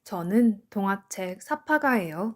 저는 동화책 사파가예요.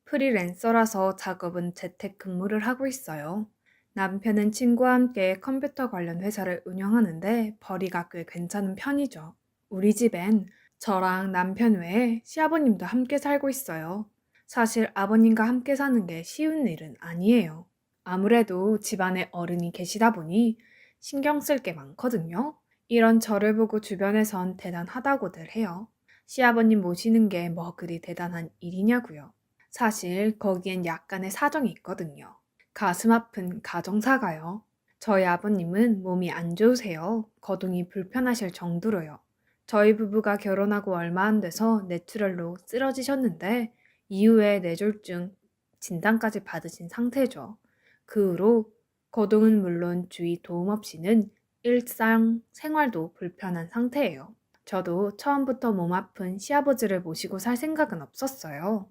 프리랜서라서 작업은 재택근무를 하고 있어요. 남편은 친구와 함께 컴퓨터 관련 회사를 운영하는데 벌이가 꽤 괜찮은 편이죠. 우리 집엔 저랑 남편 외에 시아버님도 함께 살고 있어요. 사실 아버님과 함께 사는 게 쉬운 일은 아니에요. 아무래도 집안에 어른이 계시다 보니 신경 쓸 게 많거든요. 이런 저를 보고 주변에선 대단하다고들 해요. 시아버님 모시는 게 뭐 그리 대단한 일이냐고요. 사실 거기엔 약간의 사정이 있거든요. 가슴 아픈 가정사가요. 저희 아버님은 몸이 안 좋으세요. 거동이 불편하실 정도로요. 저희 부부가 결혼하고 얼마 안 돼서 뇌출혈로 쓰러지셨는데 이후에 뇌졸중 진단까지 받으신 상태죠. 그 후로 거동은 물론 주위 도움 없이는 일상 생활도 불편한 상태예요. 저도 처음부터 몸 아픈 시아버지를 모시고 살 생각은 없었어요.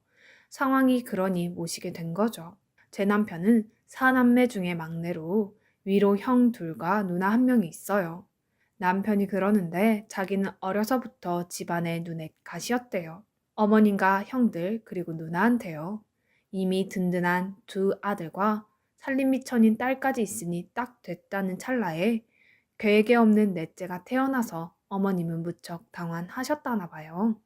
상황이 그러니 모시게 된 거죠. 제 남편은 사남매 중에 막내로 위로 형 둘과 누나 한 명이 있어요. 남편이 그러는데 자기는 어려서부터 집안의 눈에 가시였대요. 어머님과 형들 그리고 누나한테요. 이미 든든한 두 아들과 살림미천인 딸까지 있으니 딱 됐다는 찰나에 계획에 없는 넷째가 태어나서 어머님은 무척 당황하셨다나 봐요.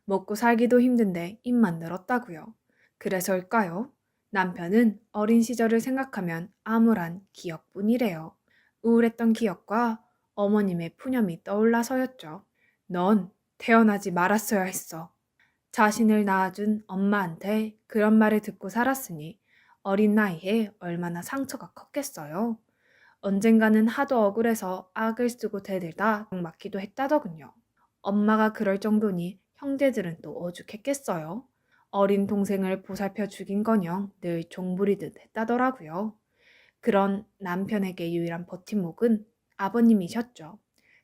먹고 살기도 힘든데 입만 늘었다고요. 그래서일까요? 남편은 어린 시절을 생각하면 암울한 기억뿐이래요. 우울했던 기억과 어머님의 푸념이 떠올라서였죠. 넌 태어나지 말았어야 했어. 자신을 낳아준 엄마한테 그런 말을 듣고 살았으니 어린 나이에 얼마나 상처가 컸겠어요. 언젠가는 하도 억울해서 악을 쓰고 대들다 맞기도 했다더군요. 엄마가 그럴 정도니 형제들은 또 오죽했겠어요. 어린 동생을 보살펴 죽인거녕 늘 종부리듯 했다더라고요. 그런 남편에게 유일한 버팀목은 아버님이셨죠.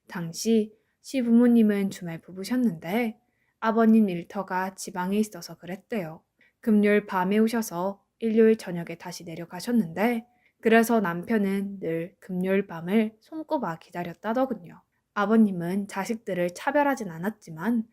당시 시부모님은 주말 부부셨는데 아버님 일터가 지방에 있어서 그랬대요. 금요일 밤에 오셔서 일요일 저녁에 다시 내려가셨는데 그래서 남편은 늘 금요일 밤을 손꼽아 기다렸다더군요. 아버님은 자식들을 차별하진 않았지만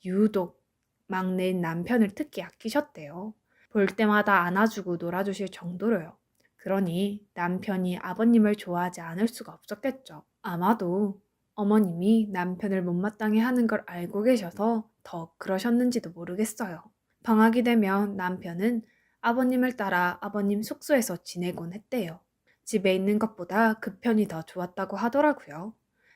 유독 막내인 남편을 특히 아끼셨대요. 볼 때마다 안아주고 놀아주실 정도로요. 그러니 남편이 아버님을 좋아하지 않을 수가 없었겠죠. 아마도 어머님이 남편을 못마땅해 하는 걸 알고 계셔서 더 그러셨는지도 모르겠어요. 방학이 되면 남편은 아버님을 따라 아버님 숙소에서 지내곤 했대요. 집에 있는 것보다 그 편이 더 좋았다고 하더라고요.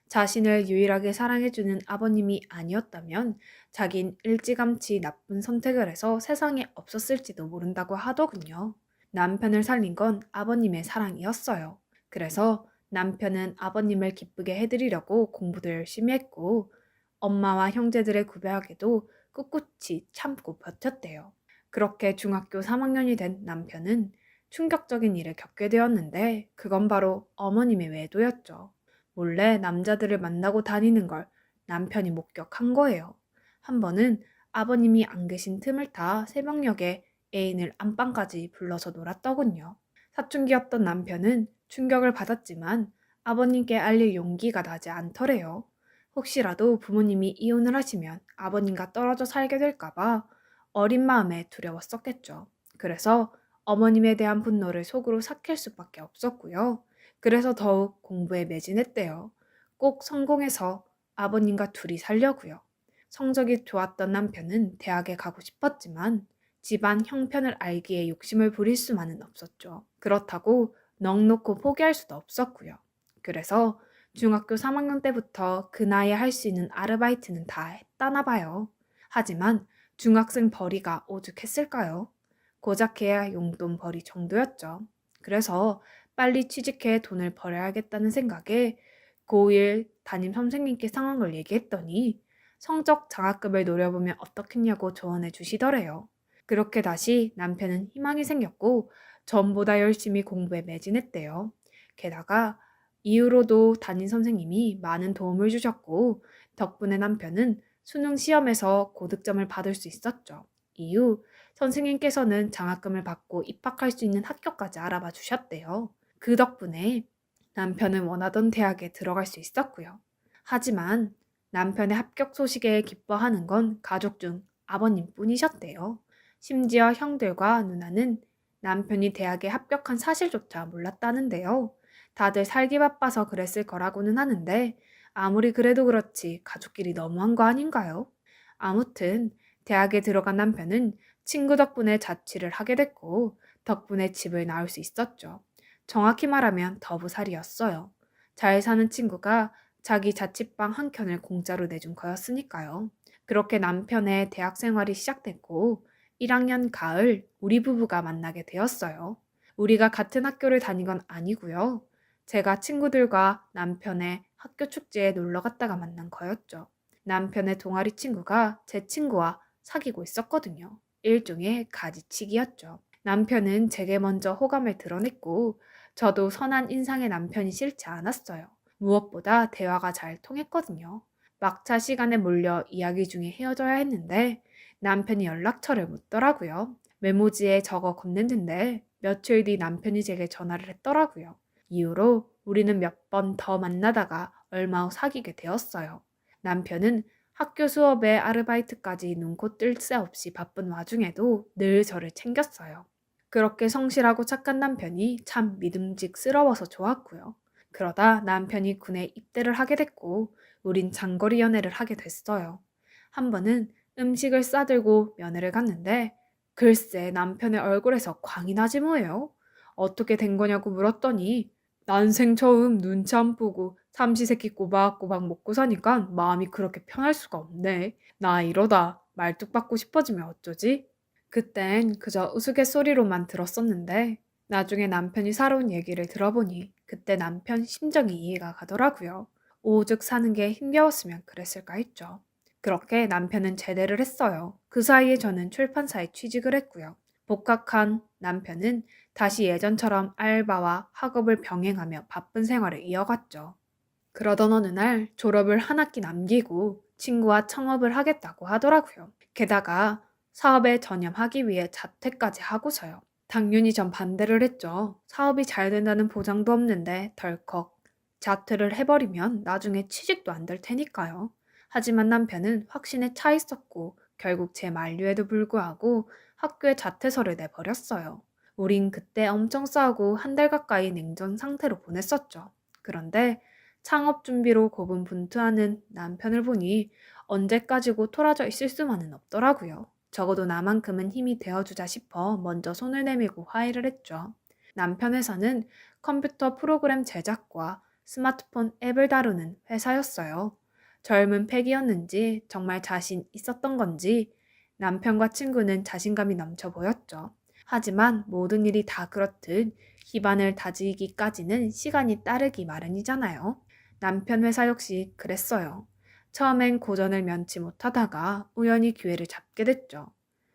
자신을 유일하게 사랑해주는 아버님이 아니었다면 자긴 일찌감치 나쁜 선택을 해서 세상에 없었을지도 모른다고 하더군요. 남편을 살린 건 아버님의 사랑이었어요. 그래서 남편은 아버님을 기쁘게 해드리려고 공부도 열심히 했고 엄마와 형제들의 구배하게도 꿋꿋이 참고 버텼대요. 그렇게 중학교 3학년이 된 남편은 충격적인 일을 겪게 되었는데 그건 바로 어머님의 외도였죠. 몰래 남자들을 만나고 다니는 걸 남편이 목격한 거예요. 한 번은 아버님이 안 계신 틈을 타 새벽녘에 애인을 안방까지 불러서 놀았더군요. 사춘기였던 남편은 충격을 받았지만 아버님께 알릴 용기가 나지 않더래요. 혹시라도 부모님이 이혼을 하시면 아버님과 떨어져 살게 될까봐 어린 마음에 두려웠었겠죠. 그래서 어머님에 대한 분노를 속으로 삭힐 수밖에 없었고요. 그래서 더욱 공부에 매진했대요. 꼭 성공해서 아버님과 둘이 살려고요. 성적이 좋았던 남편은 대학에 가고 싶었지만 집안 형편을 알기에 욕심을 부릴 수만은 없었죠. 그렇다고 넋놓고 포기할 수도 없었고요. 그래서 중학교 3학년 때부터 그 나이에 할 수 있는 아르바이트는 다 했다나 봐요. 하지만 중학생 벌이가 오죽했을까요? 고작 해야 용돈 벌이 정도였죠. 그래서 빨리 취직해 돈을 벌어야겠다는 생각에 고1 담임 선생님께 상황을 얘기했더니 성적 장학금을 노려보면 어떻겠냐고 조언해 주시더래요. 그렇게 다시 남편은 희망이 생겼고 전보다 열심히 공부에 매진했대요. 게다가 이후로도 담임 선생님이 많은 도움을 주셨고 덕분에 남편은 수능 시험에서 고득점을 받을 수 있었죠. 이후 선생님께서는 장학금을 받고 입학할 수 있는 학교까지 알아봐 주셨대요. 그 덕분에 남편은 원하던 대학에 들어갈 수 있었고요. 하지만 남편의 합격 소식에 기뻐하는 건 가족 중 아버님뿐이셨대요. 심지어 형들과 누나는 남편이 대학에 합격한 사실조차 몰랐다는데요. 다들 살기 바빠서 그랬을 거라고는 하는데 아무리 그래도 그렇지 가족끼리 너무한 거 아닌가요? 아무튼 대학에 들어간 남편은 친구 덕분에 자취를 하게 됐고 덕분에 집을 나올 수 있었죠. 정확히 말하면 더부살이였어요. 잘 사는 친구가 자기 자취방 한 켠을 공짜로 내준 거였으니까요. 그렇게 남편의 대학 생활이 시작됐고 1학년 가을 우리 부부가 만나게 되었어요. 우리가 같은 학교를 다닌 건 아니고요. 제가 친구들과 남편의 학교 축제에 놀러 갔다가 만난 거였죠. 남편의 동아리 친구가 제 친구와 사귀고 있었거든요. 일종의 가지치기였죠. 남편은 제게 먼저 호감을 드러냈고 저도 선한 인상의 남편이 싫지 않았어요. 무엇보다 대화가 잘 통했거든요. 막차 시간에 몰려 이야기 중에 헤어져야 했는데 남편이 연락처를 묻더라고요. 메모지에 적어 건넸는데 며칠 뒤 남편이 제게 전화를 했더라고요. 이후로 우리는 몇 번 더 만나다가 얼마 후 사귀게 되었어요. 남편은 학교 수업에 아르바이트까지 눈코 뜰 새 없이 바쁜 와중에도 늘 저를 챙겼어요. 그렇게 성실하고 착한 남편이 참 믿음직스러워서 좋았고요. 그러다 남편이 군에 입대를 하게 됐고 우린 장거리 연애를 하게 됐어요. 한 번은 음식을 싸들고 면회를 갔는데 글쎄 남편의 얼굴에서 광이 나지 뭐예요. 어떻게 된 거냐고 물었더니 난생 처음 눈치 안 보고 삼시세끼 꼬박꼬박 먹고 사니까 마음이 그렇게 편할 수가 없네. 나 이러다 말뚝 받고 싶어지면 어쩌지? 그땐 그저 우스갯소리로만 들었었는데 나중에 남편이 살아온 얘기를 들어보니 그때 남편 심정이 이해가 가더라고요. 오죽 사는 게 힘겨웠으면 그랬을까 했죠. 그렇게 남편은 제대를 했어요. 그 사이에 저는 출판사에 취직을 했고요. 복학한 남편은 다시 예전처럼 알바와 학업을 병행하며 바쁜 생활을 이어갔죠. 그러던 어느 날 졸업을 한 학기 남기고 친구와 창업을 하겠다고 하더라고요. 게다가 사업에 전념하기 위해 자퇴까지 하고서요. 당연히 전 반대를 했죠. 사업이 잘 된다는 보장도 없는데 덜컥 자퇴를 해버리면 나중에 취직도 안 될 테니까요. 하지만 남편은 확신에 차 있었고 결국 제 만류에도 불구하고 학교에 자퇴서를 내버렸어요. 우린 그때 엄청 싸우고 한 달 가까이 냉전 상태로 보냈었죠. 그런데 창업 준비로 고군분투하는 남편을 보니 언제까지고 토라져 있을 수만은 없더라고요. 적어도 나만큼은 힘이 되어주자 싶어 먼저 손을 내밀고 화해를 했죠. 남편 회사는 컴퓨터 프로그램 제작과 스마트폰 앱을 다루는 회사였어요. 젊은 패기였는지 정말 자신 있었던 건지 남편과 친구는 자신감이 넘쳐 보였죠. 하지만 모든 일이 다 그렇듯 기반을 다지기까지는 시간이 따르기 마련이잖아요. 남편 회사 역시 그랬어요. 처음엔 고전을 면치 못하다가 우연히 기회를 잡게 됐죠.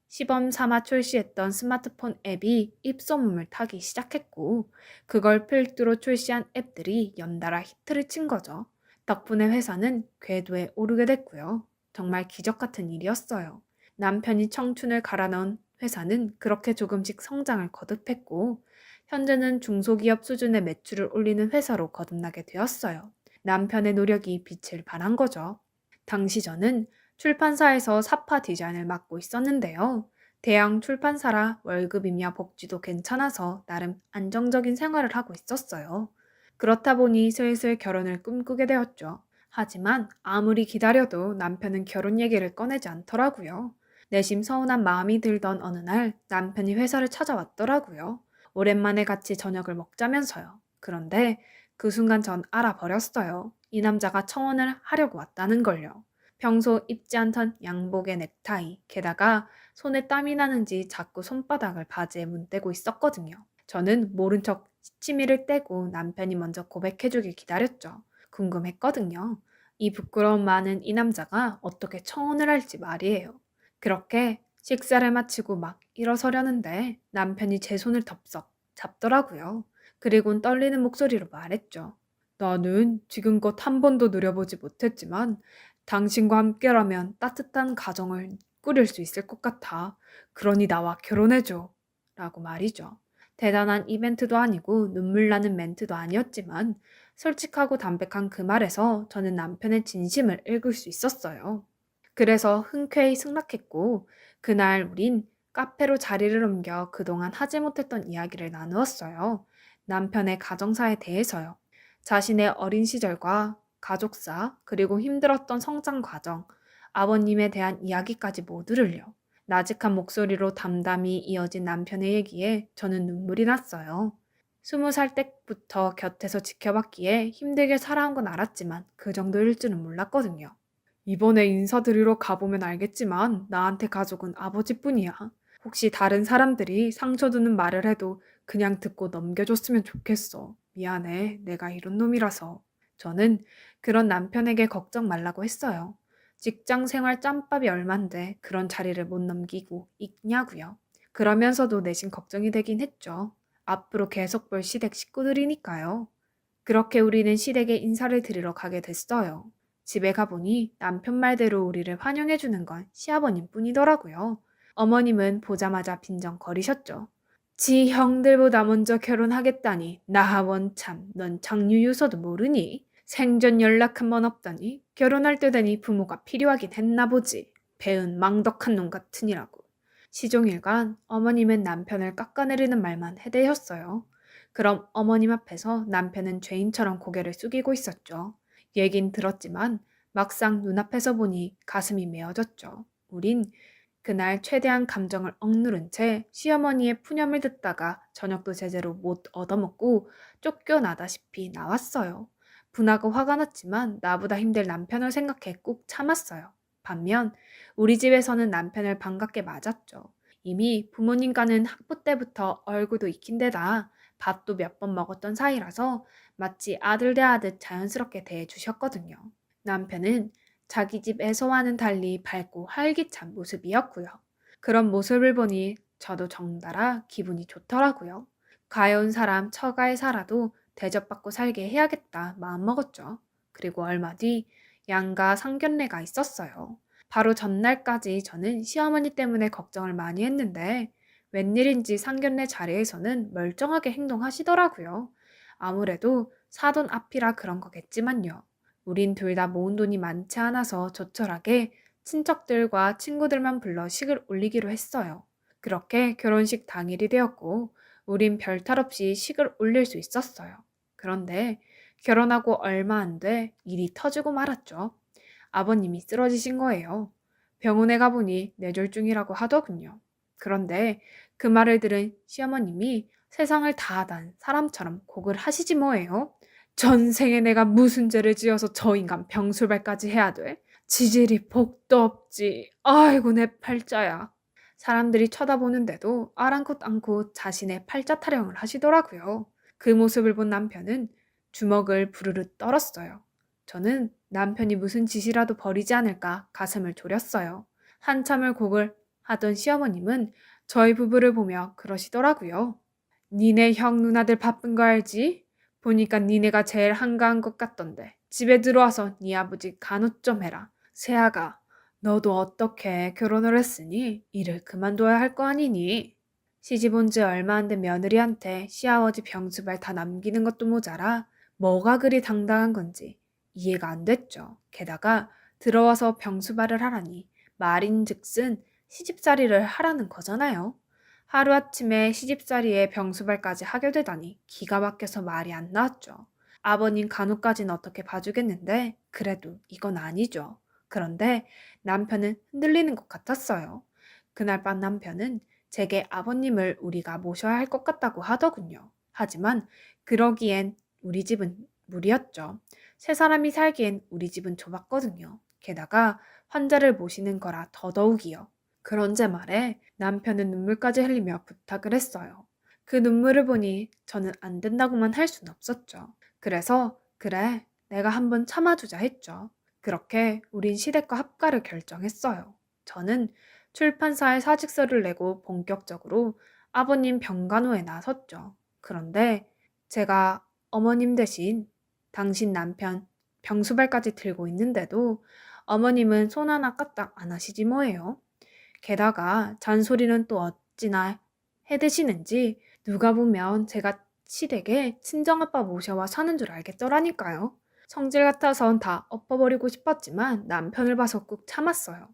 시범 삼아 출시했던 스마트폰 앱이 입소문을 타기 시작했고 그걸 필두로 출시한 앱들이 연달아 히트를 친 거죠. 덕분에 회사는 궤도에 오르게 됐고요. 정말 기적 같은 일이었어요. 남편이 청춘을 갈아넣은 회사는 그렇게 조금씩 성장을 거듭했고 현재는 중소기업 수준의 매출을 올리는 회사로 거듭나게 되었어요. 남편의 노력이 빛을 발한 거죠. 당시 저는 출판사에서 사파 디자인을 맡고 있었는데요. 대형 출판사라 월급이며 복지도 괜찮아서 나름 안정적인 생활을 하고 있었어요. 그렇다 보니 슬슬 결혼을 꿈꾸게 되었죠. 하지만 아무리 기다려도 남편은 결혼 얘기를 꺼내지 않더라고요. 내심 서운한 마음이 들던 어느 날 남편이 회사를 찾아왔더라고요. 오랜만에 같이 저녁을 먹자면서요. 그런데 그 순간 전 알아버렸어요. 이 남자가 청혼을 하려고 왔다는 걸요. 평소 입지 않던 양복에 넥타이, 게다가 손에 땀이 나는지 자꾸 손바닥을 바지에 문대고 있었거든요. 저는 모른 척 시치미를 떼고 남편이 먼저 고백해주길 기다렸죠. 궁금했거든요. 이 부끄러움 많은 이 남자가 어떻게 청혼을 할지 말이에요. 그렇게 식사를 마치고 막 일어서려는데 남편이 제 손을 덥석 잡더라고요. 그리곤 떨리는 목소리로 말했죠. 나는 지금껏 한 번도 누려보지 못했지만 당신과 함께라면 따뜻한 가정을 꾸릴 수 있을 것 같아. 그러니 나와 결혼해줘. 라고 말이죠. 대단한 이벤트도 아니고 눈물 나는 멘트도 아니었지만 솔직하고 담백한 그 말에서 저는 남편의 진심을 읽을 수 있었어요. 그래서 흔쾌히 승낙했고 그날 우린 카페로 자리를 옮겨 그동안 하지 못했던 이야기를 나누었어요. 남편의 가정사에 대해서요. 자신의 어린 시절과 가족사, 그리고 힘들었던 성장 과정, 아버님에 대한 이야기까지 모두를요. 나직한 목소리로 담담히 이어진 남편의 얘기에 저는 눈물이 났어요. 20살 때부터 곁에서 지켜봤기에 힘들게 살아온 건 알았지만 그 정도일 줄은 몰랐거든요. 이번에 인사드리러 가보면 알겠지만 나한테 가족은 아버지뿐이야. 혹시 다른 사람들이 상처 주는 말을 해도 그냥 듣고 넘겨줬으면 좋겠어. 미안해. 내가 이런 놈이라서. 저는 그런 남편에게 걱정 말라고 했어요. 직장 생활 짬밥이 얼만데 그런 자리를 못 넘기고 있냐고요. 그러면서도 내심 걱정이 되긴 했죠. 앞으로 계속 볼 시댁 식구들이니까요. 그렇게 우리는 시댁에 인사를 드리러 가게 됐어요. 집에 가보니 남편 말대로 우리를 환영해주는 건 시아버님 뿐이더라고요. 어머님은 보자마자 빈정거리셨죠. 지 형들보다 먼저 결혼하겠다니 나하원 참 넌 장유유서도 모르니? 생전 연락 한 번 없다니 결혼할 때 되니 부모가 필요하긴 했나 보지. 배은 망덕한 놈 같으니라고. 시종일관 어머님은 남편을 깎아내리는 말만 해대셨어요. 그럼 어머님 앞에서 남편은 죄인처럼 고개를 숙이고 있었죠. 얘긴 들었지만 막상 눈앞에서 보니 가슴이 메어졌죠. 우린 그날 최대한 감정을 억누른 채 시어머니의 푸념을 듣다가 저녁도 제대로 못 얻어먹고 쫓겨나다시피 나왔어요. 분하고 화가 났지만 나보다 힘들 남편을 생각해 꾹 참았어요. 반면 우리 집에서는 남편을 반갑게 맞았죠. 이미 부모님과는 학부 때부터 얼굴도 익힌 데다 밥도 몇 번 먹었던 사이라서 마치 아들 대하듯 자연스럽게 대해주셨거든요. 남편은 자기 집에서와는 달리 밝고 활기찬 모습이었고요. 그런 모습을 보니 저도 정달아 기분이 좋더라고요. 가여운 사람 처가에 살아도 대접받고 살게 해야겠다 마음먹었죠. 그리고 얼마 뒤 양가 상견례가 있었어요. 바로 전날까지 저는 시어머니 때문에 걱정을 많이 했는데 웬일인지 상견례 자리에서는 멀쩡하게 행동하시더라고요. 아무래도 사돈 앞이라 그런 거겠지만요. 우린 둘 다 모은 돈이 많지 않아서 조촐하게 친척들과 친구들만 불러 식을 올리기로 했어요. 그렇게 결혼식 당일이 되었고 우린 별탈 없이 식을 올릴 수 있었어요. 그런데 결혼하고 얼마 안 돼 일이 터지고 말았죠. 아버님이 쓰러지신 거예요. 병원에 가보니 뇌졸중이라고 하더군요. 그런데 그 말을 들은 시어머님이 세상을 다하단 사람처럼 곡을 하시지 뭐예요. 전생에 내가 무슨 죄를 지어서 저 인간 병술발까지 해야 돼? 지질이 복도 없지. 아이고 내 팔자야. 사람들이 쳐다보는데도 아랑곳 않고 자신의 팔자 타령을 하시더라고요. 그 모습을 본 남편은 주먹을 부르르 떨었어요. 저는 남편이 무슨 짓이라도 벌이지 않을까 가슴을 졸였어요. 한참을 곡을 하던 시어머님은 저희 부부를 보며 그러시더라고요. 니네 형 누나들 바쁜 거 알지? 보니까 니네가 제일 한가한 것 같던데. 집에 들어와서 네 아버지 간호 좀 해라. 세아가 너도 어떻게 결혼을 했으니 일을 그만둬야 할 거 아니니? 시집 온 지 얼마 안 된 며느리한테 시아버지 병수발 다 남기는 것도 모자라 뭐가 그리 당당한 건지 이해가 안 됐죠. 게다가 들어와서 병수발을 하라니 말인즉슨 시집살이를 하라는 거잖아요. 하루아침에 시집살이에 병수발까지 하게 되다니 기가 막혀서 말이 안 나왔죠. 아버님 간호까지는 어떻게 봐주겠는데 그래도 이건 아니죠. 그런데 남편은 흔들리는 것 같았어요. 그날 밤 남편은 제게 아버님을 우리가 모셔야 할 것 같다고 하더군요. 하지만 그러기엔 우리 집은 무리였죠. 세 사람이 살기엔 우리 집은 좁았거든요. 게다가 환자를 모시는 거라 더더욱이요. 그런 제 말에 남편은 눈물까지 흘리며 부탁을 했어요. 그 눈물을 보니 저는 안 된다고만 할 수는 없었죠. 그래서 그래 내가 한번 참아주자 했죠. 그렇게 우린 시댁과 합가를 결정했어요. 저는 출판사에 사직서를 내고 본격적으로 아버님 병간호에 나섰죠. 그런데 제가 어머님 대신 당신 남편 병수발까지 들고 있는데도 어머님은 손 하나 까딱 안 하시지 뭐예요. 게다가 잔소리는 또 어찌나 해대시는지 누가 보면 제가 시댁에 친정아빠 모셔와 사는 줄 알겠더라니까요. 성질 같아선 다 엎어버리고 싶었지만 남편을 봐서 꾹 참았어요.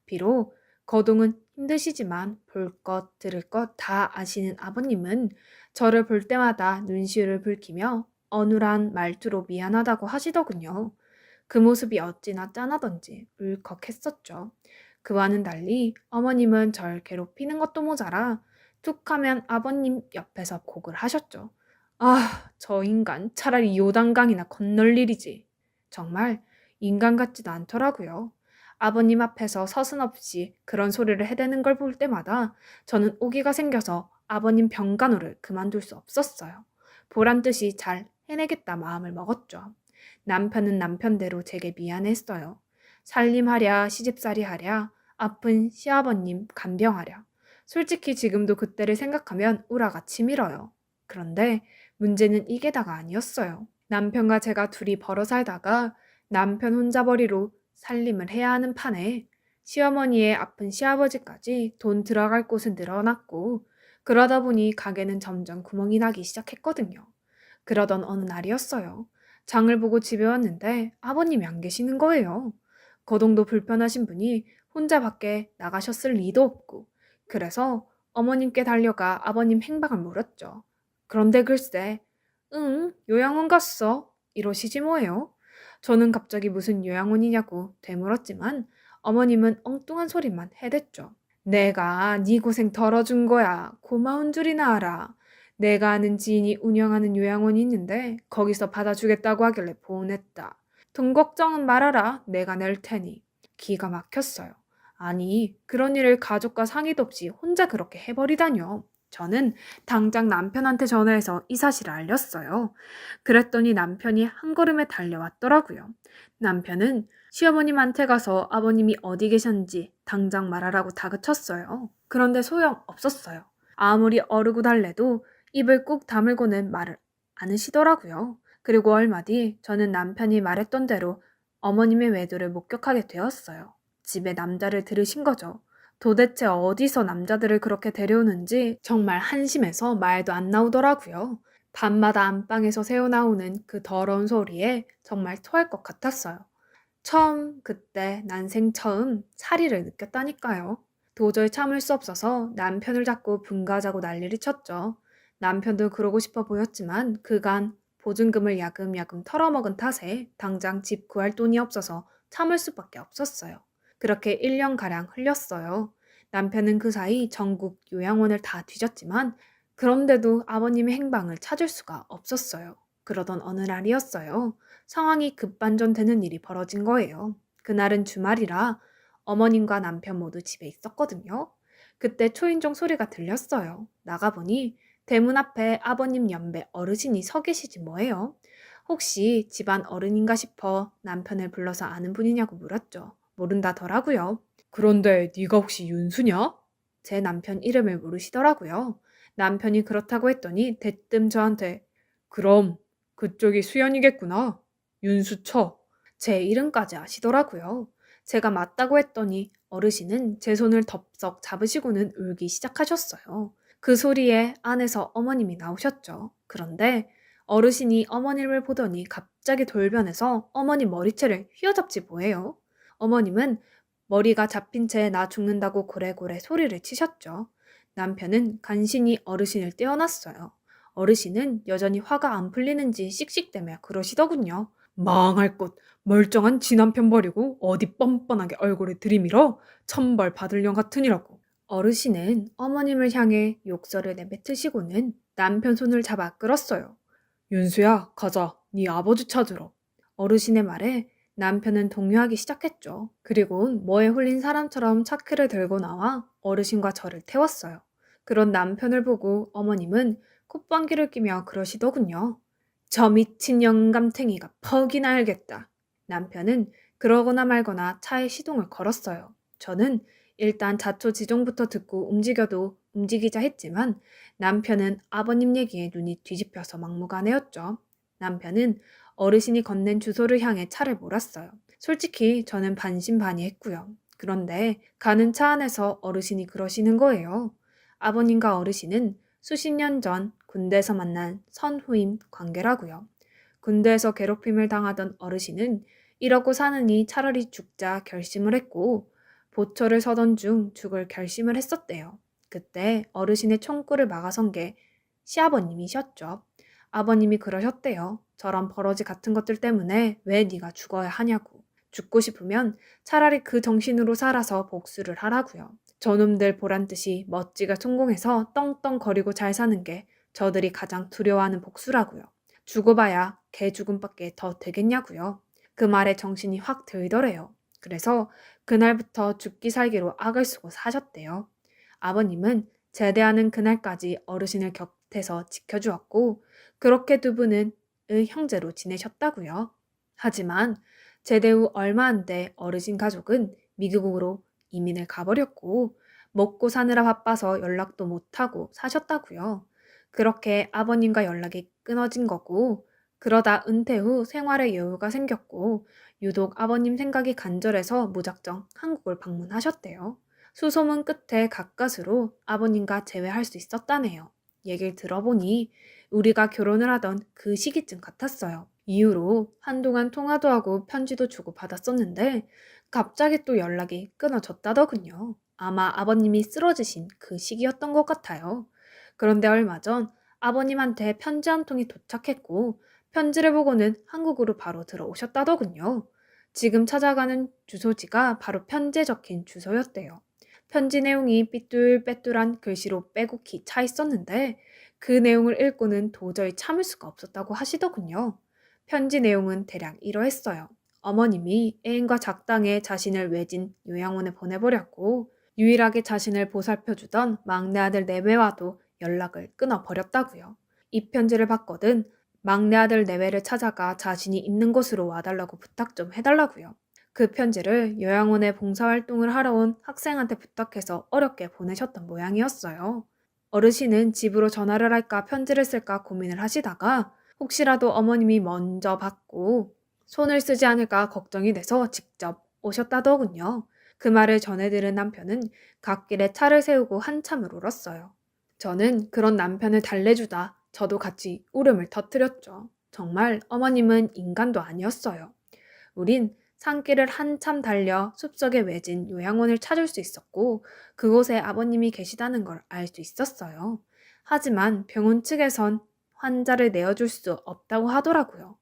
비록 거동은 힘드시지만 볼 것, 들을 것 다 아시는 아버님은 저를 볼 때마다 눈시울을 붉히며 어눌한 말투로 미안하다고 하시더군요. 그 모습이 어찌나 짠하던지 울컥했었죠. 그와는 달리 어머님은 절 괴롭히는 것도 모자라 툭 하면 아버님 옆에서 곡을 하셨죠. 아, 저 인간 차라리 요단강이나 건널 일이지. 정말 인간 같지도 않더라고요. 아버님 앞에서 서슴없이 그런 소리를 해대는 걸 볼 때마다 저는 오기가 생겨서 아버님 병간호를 그만둘 수 없었어요. 보란 듯이 잘 해내겠다 마음을 먹었죠. 남편은 남편대로 제게 미안했어요. 살림하랴, 시집살이하랴, 아픈 시아버님 간병하랴. 솔직히 지금도 그때를 생각하면 우라가 치밀어요. 그런데 문제는 이게다가 아니었어요. 남편과 제가 둘이 벌어 살다가 남편 혼자벌이로 살림을 해야 하는 판에 시어머니의 아픈 시아버지까지 돈 들어갈 곳은 늘어났고 그러다 보니 가게는 점점 구멍이 나기 시작했거든요. 그러던 어느 날이었어요. 장을 보고 집에 왔는데 아버님이 안 계시는 거예요. 거동도 불편하신 분이 혼자 밖에 나가셨을 리도 없고 그래서 어머님께 달려가 아버님 행방을 물었죠. 그런데 글쎄, 응, 요양원 갔어. 이러시지 뭐예요. 저는 갑자기 무슨 요양원이냐고 되물었지만 어머님은 엉뚱한 소리만 해댔죠. 내가 네 고생 덜어준 거야. 고마운 줄이나 알아. 내가 아는 지인이 운영하는 요양원이 있는데 거기서 받아주겠다고 하길래 보냈다. 돈 걱정은 말아라. 내가 낼 테니. 기가 막혔어요. 아니, 그런 일을 가족과 상의도 없이 혼자 그렇게 해버리다뇨. 저는 당장 남편한테 전화해서 이 사실을 알렸어요. 그랬더니 남편이 한 걸음에 달려왔더라고요. 남편은 시어머님한테 가서 아버님이 어디 계셨는지 당장 말하라고 다그쳤어요. 그런데 소용 없었어요. 아무리 어르고 달래도 입을 꾹 다물고는 말을 않으시더라고요. 그리고 얼마 뒤 저는 남편이 말했던 대로 어머님의 외도를 목격하게 되었어요. 집에 남자를 들으신 거죠. 도대체 어디서 남자들을 그렇게 데려오는지 정말 한심해서 말도 안 나오더라고요. 밤마다 안방에서 새어나오는 그 더러운 소리에 정말 토할 것 같았어요. 그때 난생 처음 사리를 느꼈다니까요. 도저히 참을 수 없어서 남편을 잡고 분가자고 난리를 쳤죠. 남편도 그러고 싶어 보였지만 그간 보증금을 야금야금 털어먹은 탓에 당장 집 구할 돈이 없어서 참을 수밖에 없었어요. 그렇게 1년가량 흘렸어요. 남편은 그 사이 전국 요양원을 다 뒤졌지만 그런데도 아버님의 행방을 찾을 수가 없었어요. 그러던 어느 날이었어요. 상황이 급반전되는 일이 벌어진 거예요. 그날은 주말이라 어머님과 남편 모두 집에 있었거든요. 그때 초인종 소리가 들렸어요. 나가보니 대문 앞에 아버님 연배 어르신이 서 계시지 뭐예요. 혹시 집안 어른인가 싶어 남편을 불러서 아는 분이냐고 물었죠. 모른다더라고요. 그런데 네가 혹시 윤수냐? 제 남편 이름을 모르시더라고요. 남편이 그렇다고 했더니 대뜸 저한테 그럼 그쪽이 수연이겠구나. 윤수처. 제 이름까지 아시더라고요. 제가 맞다고 했더니 어르신은 제 손을 덥석 잡으시고는 울기 시작하셨어요. 그 소리에 안에서 어머님이 나오셨죠. 그런데 어르신이 어머님을 보더니 갑자기 돌변해서 어머니 머리채를 휘어잡지 뭐예요. 어머님은 머리가 잡힌 채 나 죽는다고 고래고래 소리를 치셨죠. 남편은 간신히 어르신을 떼어놨어요. 어르신은 여전히 화가 안 풀리는지 씩씩대며 그러시더군요. 망할 것, 멀쩡한 지 남편 버리고 어디 뻔뻔하게 얼굴을 들이밀어 천벌 받을 년 같으니라고. 어르신은 어머님을 향해 욕설을 내뱉으시고는 남편 손을 잡아 끌었어요. 윤수야, 가자. 네 아버지 찾으러. 어르신의 말에 남편은 동요하기 시작했죠. 그리고 뭐에 홀린 사람처럼 차키를 들고 나와 어르신과 저를 태웠어요. 그런 남편을 보고 어머님은 콧방귀를 끼며 그러시더군요. 저 미친 영감탱이가 퍽이나 알겠다. 남편은 그러거나 말거나 차에 시동을 걸었어요. 저는 일단 자초지종부터 듣고 움직여도 움직이자 했지만 남편은 아버님 얘기에 눈이 뒤집혀서 막무가내였죠. 남편은 어르신이 건넨 주소를 향해 차를 몰았어요. 솔직히 저는 반신반의했고요. 그런데 가는 차 안에서 어르신이 그러시는 거예요. 아버님과 어르신은 수십 년 전 군대에서 만난 선후임 관계라고요. 군대에서 괴롭힘을 당하던 어르신은 이러고 사느니 차라리 죽자 결심을 했고 보초를 서던 중 죽을 결심을 했었대요. 그때 어르신의 총구를 막아선 게 시아버님이셨죠. 아버님이 그러셨대요. 저런 버러지 같은 것들 때문에 왜 네가 죽어야 하냐고. 죽고 싶으면 차라리 그 정신으로 살아서 복수를 하라고요. 저놈들 보란 듯이 멋지게 성공해서 떵떵거리고 잘 사는 게 저들이 가장 두려워하는 복수라고요. 죽어봐야 개 죽음밖에 더 되겠냐고요. 그 말에 정신이 확 들더래요. 그래서 그날부터 죽기 살기로 악을 쓰고 사셨대요. 아버님은 제대하는 그날까지 어르신을 곁에서 지켜주었고 그렇게 두 분은 형제로 지내셨다고요. 하지만 제대 후 얼마 안 돼 어르신 가족은 미국으로 이민을 가버렸고 먹고 사느라 바빠서 연락도 못하고 사셨다고요. 그렇게 아버님과 연락이 끊어진 거고 그러다 은퇴 후 생활에 여유가 생겼고 유독 아버님 생각이 간절해서 무작정 한국을 방문하셨대요. 수소문 끝에 가까스로 아버님과 재회할 수 있었다네요. 얘기를 들어보니 우리가 결혼을 하던 그 시기쯤 같았어요. 이후로 한동안 통화도 하고 편지도 주고받았었는데 갑자기 또 연락이 끊어졌다더군요. 아마 아버님이 쓰러지신 그 시기였던 것 같아요. 그런데 얼마 전 아버님한테 편지 한 통이 도착했고 편지를 보고는 한국으로 바로 들어오셨다더군요. 지금 찾아가는 주소지가 바로 편지에 적힌 주소였대요. 편지 내용이 삐뚤빼뚤한 글씨로 빼곡히 차 있었는데 그 내용을 읽고는 도저히 참을 수가 없었다고 하시더군요. 편지 내용은 대략 이러했어요. 어머님이 애인과 작당해 자신을 외진 요양원에 보내버렸고 유일하게 자신을 보살펴주던 막내 아들 내외와도 연락을 끊어버렸다고요. 이 편지를 받거든 막내 아들 내외를 찾아가 자신이 있는 곳으로 와달라고 부탁 좀 해달라고요. 그 편지를 요양원에 봉사활동을 하러 온 학생한테 부탁해서 어렵게 보내셨던 모양이었어요. 어르신은 집으로 전화를 할까 편지를 쓸까 고민을 하시다가 혹시라도 어머님이 먼저 받고 손을 쓰지 않을까 걱정이 돼서 직접 오셨다더군요. 그 말을 전해들은 남편은 갓길에 차를 세우고 한참을 울었어요. 저는 그런 남편을 달래주다 저도 같이 울음을 터뜨렸죠. 정말 어머님은 인간도 아니었어요. 우린 산길을 한참 달려 숲속에 외진 요양원을 찾을 수 있었고 그곳에 아버님이 계시다는 걸 알 수 있었어요. 하지만 병원 측에선 환자를 내어줄 수 없다고 하더라고요.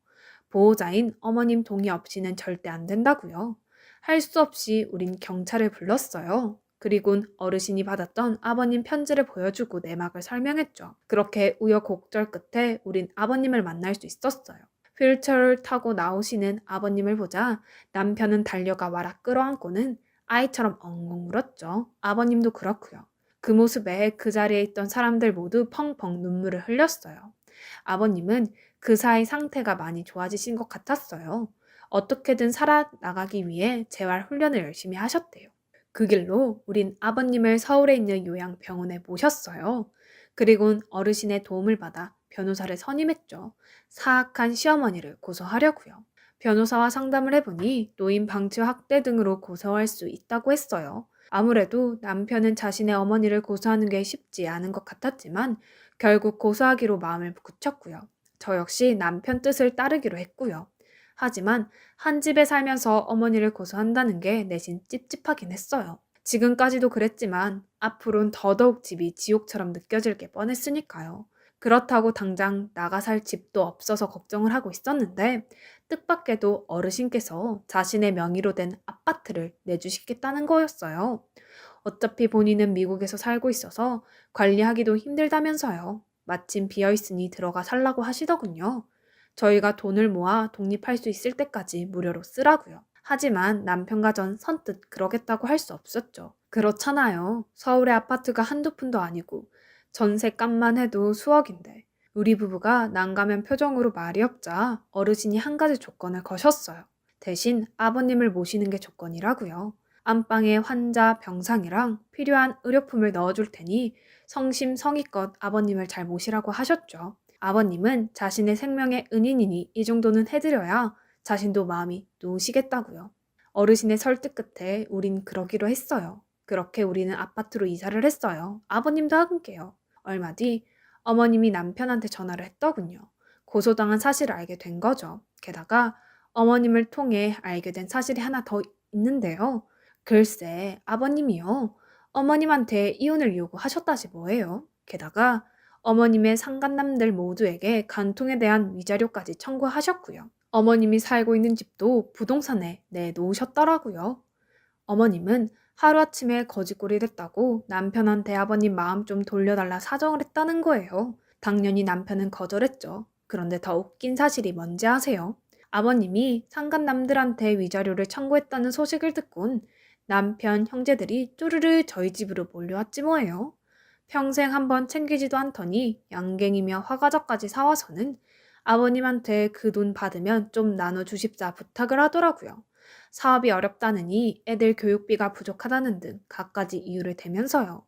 보호자인 어머님 동의 없이는 절대 안 된다고요. 할 수 없이 우린 경찰을 불렀어요. 그리곤 어르신이 받았던 아버님 편지를 보여주고 내막을 설명했죠. 그렇게 우여곡절 끝에 우린 아버님을 만날 수 있었어요. 휠체어를 타고 나오시는 아버님을 보자 남편은 달려가 와라 끌어안고는 아이처럼 엉엉 울었죠. 아버님도 그렇고요. 그 모습에 그 자리에 있던 사람들 모두 펑펑 눈물을 흘렸어요. 아버님은 그 사이 상태가 많이 좋아지신 것 같았어요. 어떻게든 살아나가기 위해 재활 훈련을 열심히 하셨대요. 그 길로 우린 아버님을 서울에 있는 요양병원에 모셨어요. 그리곤 어르신의 도움을 받아 변호사를 선임했죠. 사악한 시어머니를 고소하려고요. 변호사와 상담을 해보니 노인 방치 학대 등으로 고소할 수 있다고 했어요. 아무래도 남편은 자신의 어머니를 고소하는 게 쉽지 않은 것 같았지만 결국 고소하기로 마음을 굳혔고요. 저 역시 남편 뜻을 따르기로 했고요. 하지만 한 집에 살면서 어머니를 고소한다는 게 내심 찝찝하긴 했어요. 지금까지도 그랬지만 앞으론 더더욱 집이 지옥처럼 느껴질 게 뻔했으니까요. 그렇다고 당장 나가 살 집도 없어서 걱정을 하고 있었는데 뜻밖에도 어르신께서 자신의 명의로 된 아파트를 내주시겠다는 거였어요. 어차피 본인은 미국에서 살고 있어서 관리하기도 힘들다면서요. 마침 비어있으니 들어가 살라고 하시더군요. 저희가 돈을 모아 독립할 수 있을 때까지 무료로 쓰라고요. 하지만 남편과 전 선뜻 그러겠다고 할 수 없었죠. 그렇잖아요. 서울의 아파트가 한두 푼도 아니고 전세값만 해도 수억인데 우리 부부가 난감한 표정으로 말이 없자 어르신이 한 가지 조건을 거셨어요. 대신 아버님을 모시는 게 조건이라고요. 안방에 환자 병상이랑 필요한 의료품을 넣어줄 테니 성심성의껏 아버님을 잘 모시라고 하셨죠. 아버님은 자신의 생명의 은인이니 이 정도는 해드려야 자신도 마음이 놓으시겠다고요. 어르신의 설득 끝에 우린 그러기로 했어요. 그렇게 우리는 아파트로 이사를 했어요. 아버님도 함께요. 얼마 뒤 어머님이 남편한테 전화를 했더군요. 고소당한 사실을 알게 된 거죠. 게다가 어머님을 통해 알게 된 사실이 하나 더 있는데요. 글쎄, 아버님이요. 어머님한테 이혼을 요구하셨다지 뭐예요. 게다가 어머님의 상간남들 모두에게 간통에 대한 위자료까지 청구하셨고요. 어머님이 살고 있는 집도 부동산에 내놓으셨더라고요. 어머님은 하루아침에 거지꼴이 됐다고 남편한테 아버님 마음 좀 돌려달라 사정을 했다는 거예요. 당연히 남편은 거절했죠. 그런데 더 웃긴 사실이 뭔지 아세요? 아버님이 상간남들한테 위자료를 청구했다는 소식을 듣곤 남편, 형제들이 쪼르르 저희 집으로 몰려왔지 뭐예요. 평생 한번 챙기지도 않더니 양갱이며 화과자까지 사와서는 아버님한테 그 돈 받으면 좀 나눠주십사 부탁을 하더라고요. 사업이 어렵다느니 애들 교육비가 부족하다는 등 갖가지 이유를 대면서요.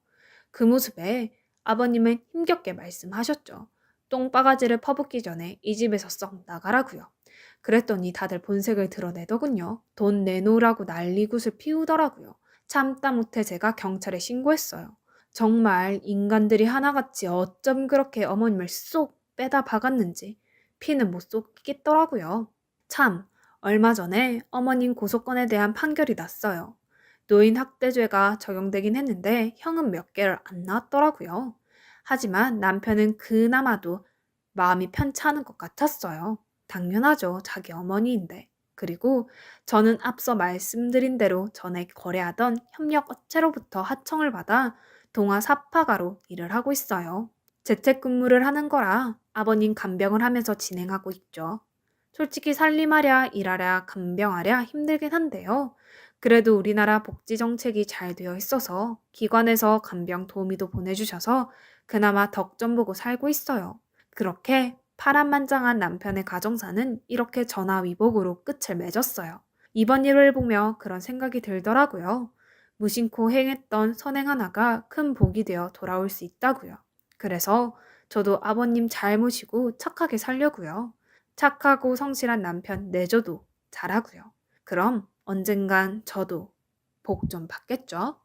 그 모습에 아버님은 힘겹게 말씀하셨죠. 똥바가지를 퍼붓기 전에 이 집에서 썩 나가라고요. 그랬더니 다들 본색을 드러내더군요. 돈 내놓으라고 난리굿을 피우더라고요. 참다 못해 제가 경찰에 신고했어요. 정말 인간들이 하나같이 어쩜 그렇게 어머님을 쏙 빼다 박았는지 피는 못 쏟겠더라고요. 참, 얼마 전에 어머님 고소건에 대한 판결이 났어요. 노인 학대죄가 적용되긴 했는데 형은 몇 개를 안 나왔더라고요. 하지만 남편은 그나마도 마음이 편치 않은 것 같았어요. 당연하죠. 자기 어머니인데. 그리고 저는 앞서 말씀드린 대로 전에 거래하던 협력 업체로부터 하청을 받아 동아 사파가로 일을 하고 있어요. 재택근무를 하는 거라 아버님 간병을 하면서 진행하고 있죠. 솔직히 살림하랴 일하랴 간병하랴 힘들긴 한데요. 그래도 우리나라 복지 정책이 잘 되어 있어서 기관에서 간병 도우미도 보내주셔서 그나마 덕 좀 보고 살고 있어요. 그렇게 파란만장한 남편의 가정사는 이렇게 전화위복으로 끝을 맺었어요. 이번 일을 보며 그런 생각이 들더라고요. 무심코 행했던 선행 하나가 큰 복이 되어 돌아올 수 있다고요. 그래서 저도 아버님 잘 모시고 착하게 살려고요. 착하고 성실한 남편 내줘도 잘하고요. 그럼 언젠간 저도 복 좀 받겠죠?